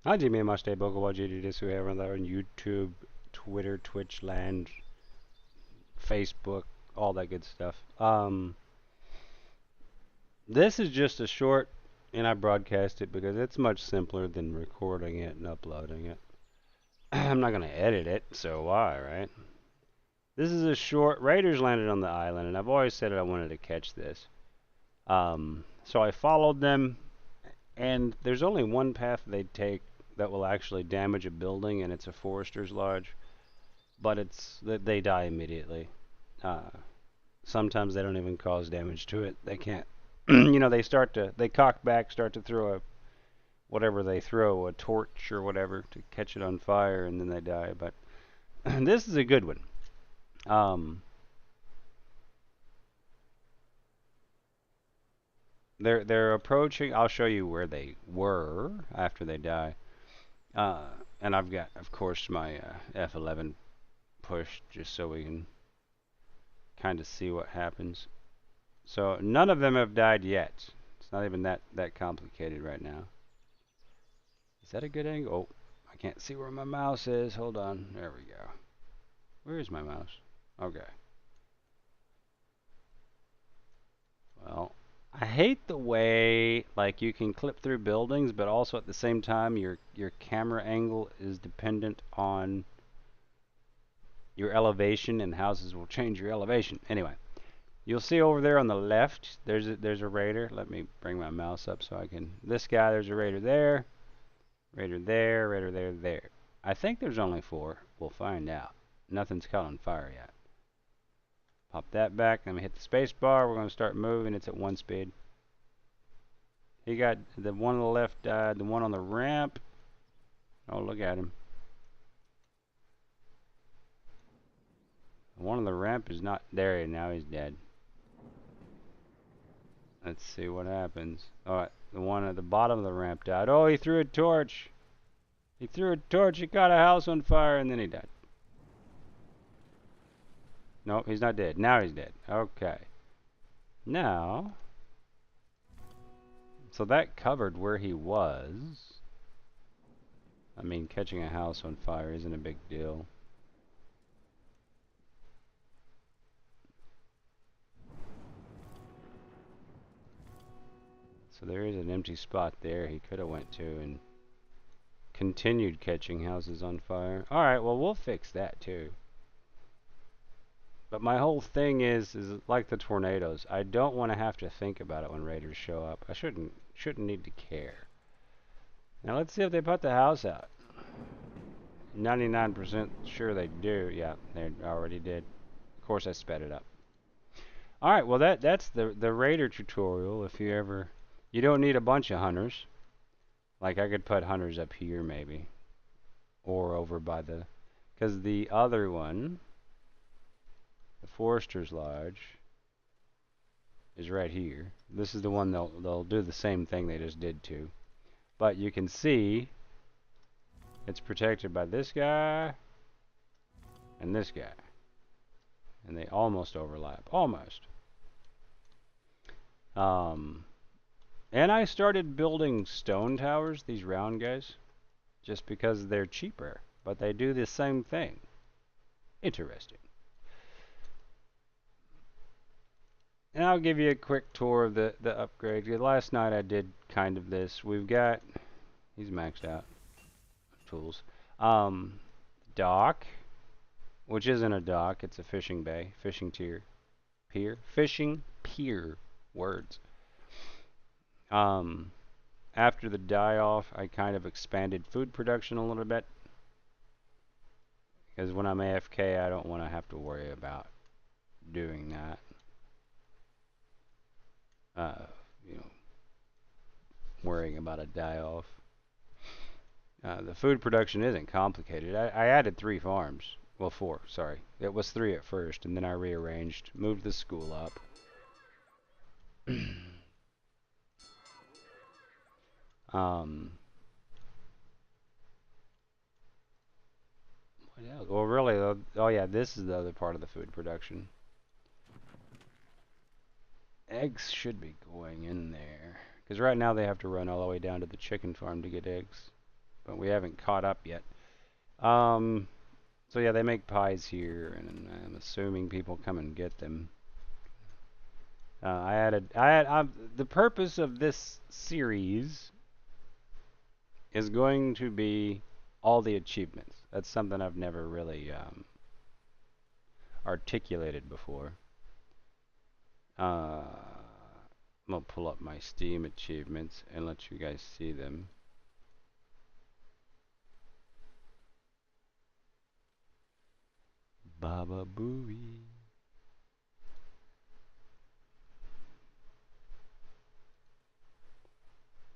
Oggi mi ma stai poco oggi di su here on YouTube, Twitter, Twitch land, Facebook, all that good stuff. This is just a short, and I broadcast it because it's much simpler than recording it and uploading it. I'm not gonna edit it, so why, right? This is a short. Raiders landed on the island, and I've always said that I wanted to catch this. So I followed them, and there's only one path they take that will actually damage a building, and it's a forester's lodge. But it's they die immediately. Uh, Sometimes they don't even cause damage to it. They can't. They cock back, start to throw whatever they throw, a torch or whatever, to catch it on fire, and then they die. But this is a good one. Um, they're approaching. I'll show you where they were after they die. Uh, and I've got, of course, my F11 pushed just so we can kind of see what happens. So none of them have died yet. It's not even that complicated right now. Is that a good angle? Oh, I can't see where my mouse is. Hold on. There we go. Where is my mouse? Okay. Well, I hate the way like you can clip through buildings, but also at the same time your camera angle is dependent on your elevation, and houses will change your elevation. Anyway, you'll see over there on the left, there's a raider. Let me bring my mouse up so I can. This guy, there's a raider there, raider there, raider there, there. I think there's only 4. We'll find out. Nothing's caught on fire yet. Pop that back. Let me hit the space bar. We're going to start moving. It's at 1 speed. He got the one on the left died. The one on the ramp. Oh, look at him. The one on the ramp is not there. Now he's dead. Let's see what happens. Alright, the one at the bottom of the ramp died. Oh, he threw a torch. He threw a torch. He caught a house on fire, and then he died. Nope, he's not dead. Now he's dead. Okay. Now, so that covered where he was. I mean, catching a house on fire isn't a big deal. So there is an empty spot there he could have went to and continued catching houses on fire. Alright, well, we'll fix that too. But my whole thing is like the tornadoes. I don't want to have to think about it when raiders show up. I shouldn't need to care. Now let's see if they put the house out. 99% sure they do. Yeah, they already did. Of course I sped it up. Alright, well that's the raider tutorial. If you don't need a bunch of hunters. Like I could put hunters up here maybe. Or over by because the other one, the Forester's Lodge, is right here. This is the one they'll do the same thing they just did to. But you can see it's protected by this guy and this guy. And they almost overlap. Almost. And I started building stone towers, these round guys, just because they're cheaper. But they do the same thing. Interesting. And I'll give you a quick tour of the upgrade. Last night I did kind of this. We've got, he's maxed out, tools. Dock, which isn't a dock, it's a fishing bay, fishing pier, fishing pier, words. After the die-off, I kind of expanded food production a little bit. Because when I'm AFK, I don't want to have to worry about doing that. You know, worrying about a die-off. The food production isn't complicated. I added 3 farms. Well, 4, sorry. It was 3 at first, and then I rearranged, moved the school up. What else? Well, really, oh yeah, this is the other part of the food production. Eggs should be going in there. Because right now they have to run all the way down to the chicken farm to get eggs. but we haven't caught up yet. Um, so yeah, they make pies here, and I'm assuming people come and get them. The purpose of this series is going to be all the achievements. That's something I've never really articulated before. I'm gonna pull up my Steam achievements and let you guys see them. Baba Booey.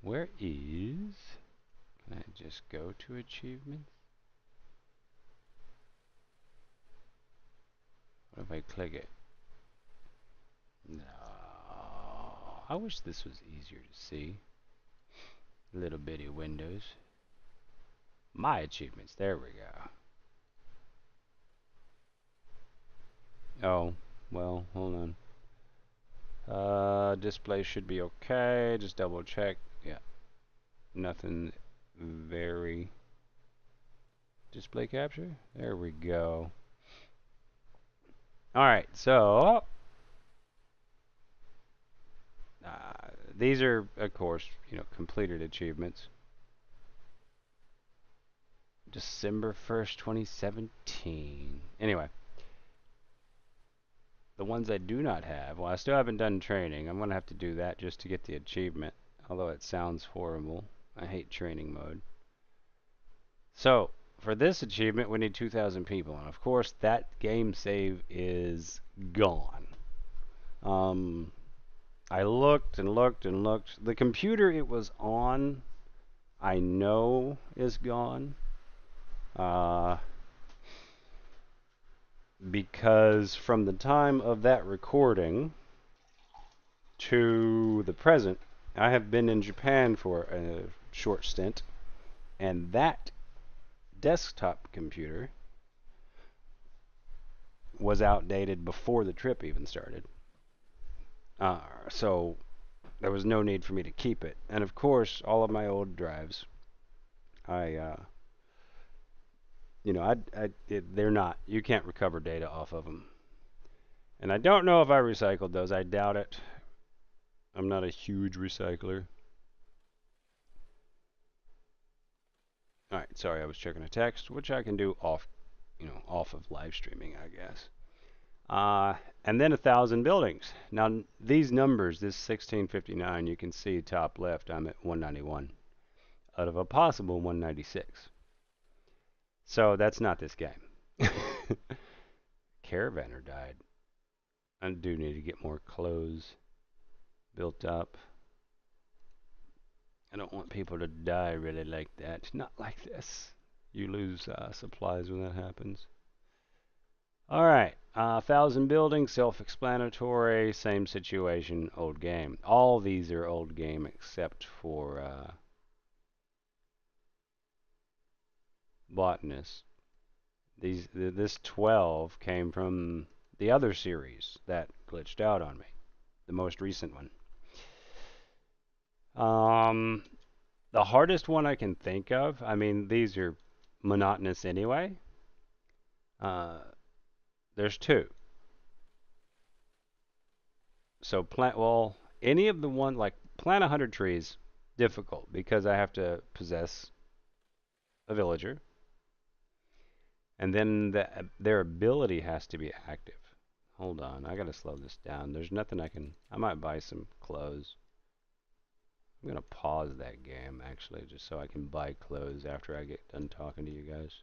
Where is... Can I just go to achievements? What if I click it? No. I wish this was easier to see. Little bitty windows. My achievements. There we go. Oh, well, hold on. Display should be okay. Just double check. Yeah. Nothing very... Display capture? There we go. Alright, so... these are, of course, completed achievements. December 1st, 2017. Anyway. The ones I do not have, well, I still haven't done training. I'm going to have to do that just to get the achievement. Although it sounds horrible. I hate training mode. So, for this achievement, we need 2,000 people. And of course, that game save is gone. I looked and looked and looked. The computer it was on, I know is gone. Because from the time of that recording to the present, I have been in Japan for a short stint, and that desktop computer was outdated before the trip even started. So there was no need for me to keep it. And of course, all of my old drives, they're not. You can't recover data off of them. And I don't know if I recycled those. I doubt it. I'm not a huge recycler. Alright, sorry, I was checking a text, which I can do off of live streaming, I guess. And then 1,000 buildings. Now, these numbers, this 1659, you can see top left, I'm at 191 out of a possible 196. So that's not this game. Caravaner died. I do need to get more clothes built up. I don't want people to die really like that. Not like this. You lose supplies when that happens. Alright, 1,000 buildings, self-explanatory, same situation, old game. All these are old game except for botanist. This 12 came from the other series that glitched out on me, the most recent one. The hardest one I can think of, I mean, these are monotonous anyway. There's two. So any of the one, like plant 100 trees, difficult because I have to possess a villager. And then their ability has to be active. Hold on, I gotta slow this down. There's nothing I might buy some clothes. I'm gonna pause that game actually, just so I can buy clothes after I get done talking to you guys.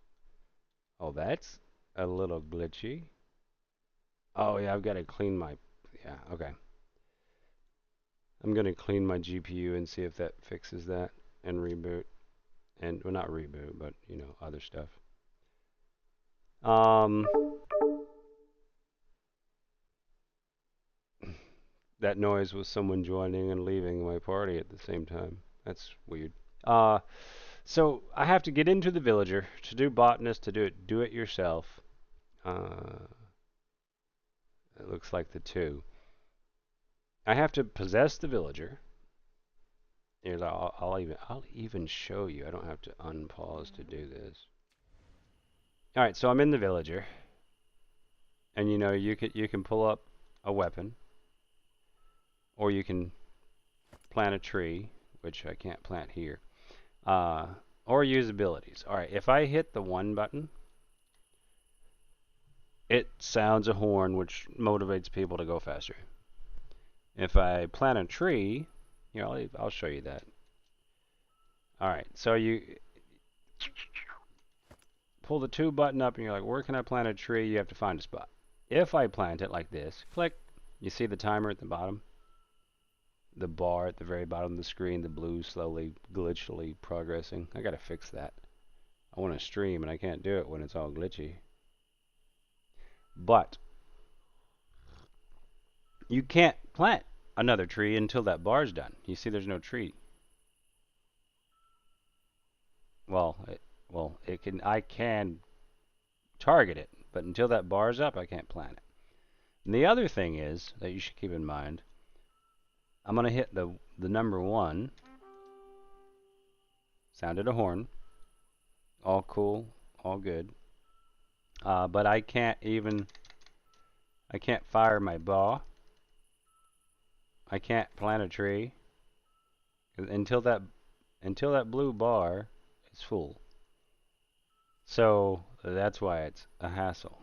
Oh, that's a little glitchy. Oh yeah, I've gotta clean my, yeah, okay. I'm gonna clean my GPU and see if that fixes that and reboot. And, well, not reboot, but, other stuff. That noise was someone joining and leaving my party at the same time. That's weird. So I have to get into the villager to do botanist, to do it yourself. It looks like the two. I have to possess the villager. Here's I'll even show you. I don't have to unpause to do this. All right, so I'm in the villager, and you know you can pull up a weapon, or you can plant a tree, which I can't plant here, uh, or use abilities. All right, if I hit the 1 button, it sounds a horn, which motivates people to go faster. If I plant a tree, here I'll show you that. All right, so you pull the 2 button up, and you're like, where can I plant a tree? You have to find a spot. If I plant it like this, click, you see the timer at the bottom? The bar at the very bottom of the screen, the blue slowly, glitchily progressing. I gotta fix that. I want to stream, and I can't do it when it's all glitchy. But you can't plant another tree until that bar's done. You see there's no tree. I can target it, but until that bar's up, I can't plant it. And the other thing is that you should keep in mind, I'm going to hit the number 1, sounded a horn, all cool, all good, but I can't fire my bow, I can't plant a tree, until that blue bar is full. So that's why it's a hassle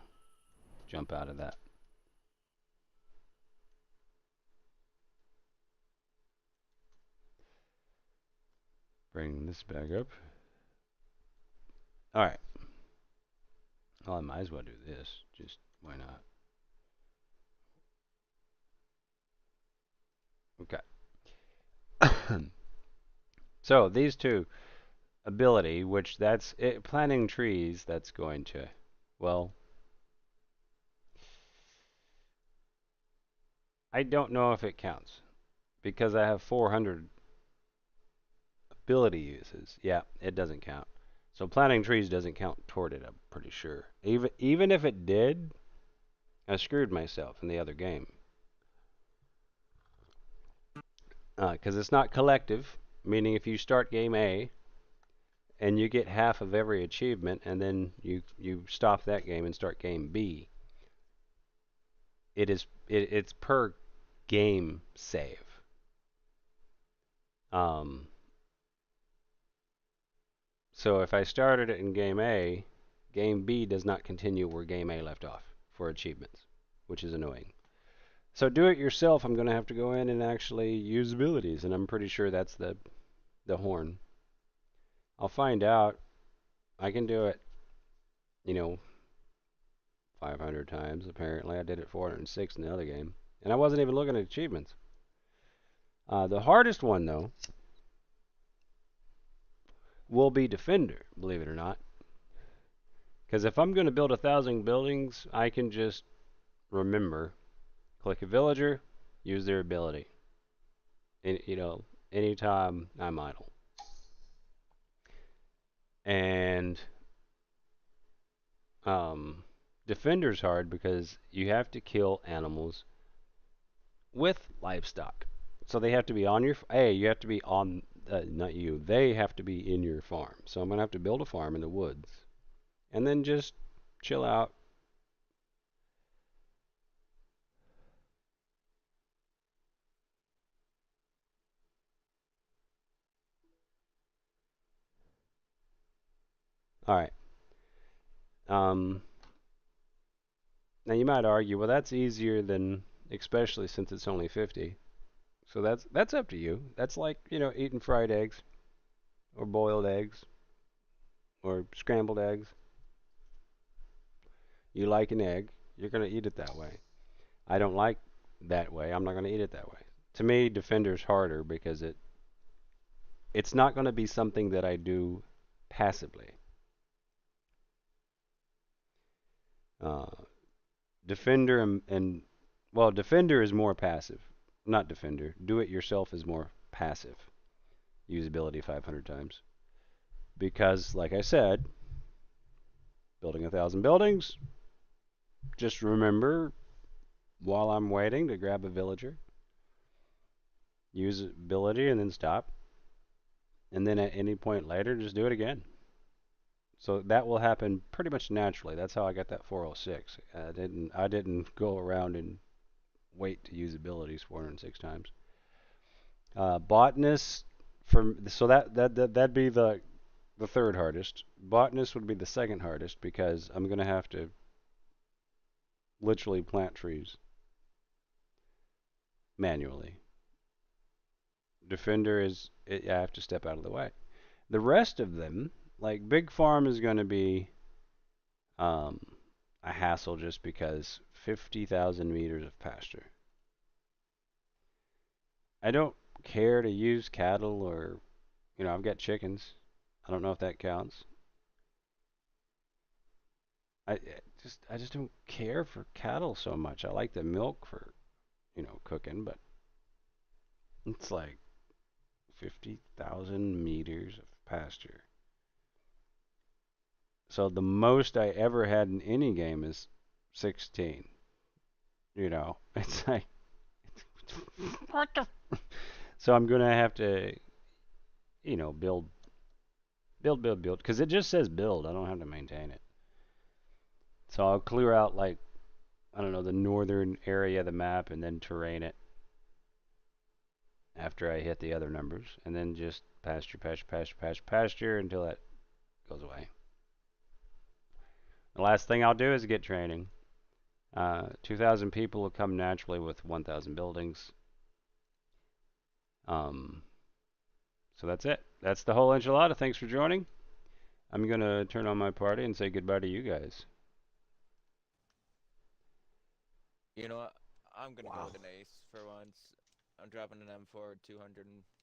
to jump out of that. Bring this back up. All right. Well, I might as well do this. Just why not? Okay. So these two ability, which that's it, planting trees, that's going to, well, I don't know if it counts because I have 400 ability uses. Yeah, it doesn't count. So planting trees doesn't count toward it, I'm pretty sure. Even if it did, I screwed myself in the other game. Because it's not collective, meaning if you start game A and you get half of every achievement and then you stop that game and start game B, it's per game save. So if I started it in game A, game B does not continue where game A left off for achievements, which is annoying. So do it yourself, I'm going to have to go in and actually use abilities, and I'm pretty sure that's the horn. I'll find out. I can do it, 500 times apparently. I did it 406 in the other game, and I wasn't even looking at achievements. The hardest one, though, will be Defender, believe it or not. Because if I'm going to build 1,000 buildings, I can just remember, click a villager, use their ability. And, anytime I'm idle. And Defender's hard because you have to kill animals with livestock. So they have to be on your, you have to be on, not you, they have to be in your farm. So I'm going to have to build a farm in the woods. And then just chill out. All right. Now you might argue, well, that's easier than, especially since it's only 50. So that's up to you. That's like, eating fried eggs or boiled eggs or scrambled eggs. You like an egg, you're going to eat it that way. I don't like that way. I'm not going to eat it that way. To me, Defender's harder because it's not going to be something that I do passively. Defender well, Defender is more passive. Not Defender. Do it yourself is more passive. Usability 500 times. Because, like I said, building 1,000 buildings, just remember while I'm waiting to grab a villager, use ability, and then stop. and then at any point later, just do it again. So that will happen pretty much naturally. That's how I got that 406. I didn't go around and wait to use abilities 406 times. Botanist for so that'd be the third hardest. Botanist would be the second hardest because I'm gonna have to literally plant trees manually. Defender I have to step out of the way. The rest of them, like big farm, is going to be um, a hassle just because 50,000 meters of pasture. I don't care to use cattle or, I've got chickens. I don't know if that counts. I just don't care for cattle so much. I like the milk for, cooking, but it's like 50,000 meters of pasture. So the most I ever had in any game is 16. It's like what the. So I'm gonna have to, build, because it just says build. I don't have to maintain it. So I'll clear out like I don't know the northern area of the map and then terrain it after I hit the other numbers, and then just pasture, pasture, pasture, pasture, pasture until that goes away. The last thing I'll do is get training. 2,000 people will come naturally with 1,000 buildings. Um, so that's it. That's the whole enchilada. Thanks for joining. I'm gonna turn on my party and say goodbye to you guys. You know what? I'm gonna go Wow. with an ace for once. I'm dropping an M4 200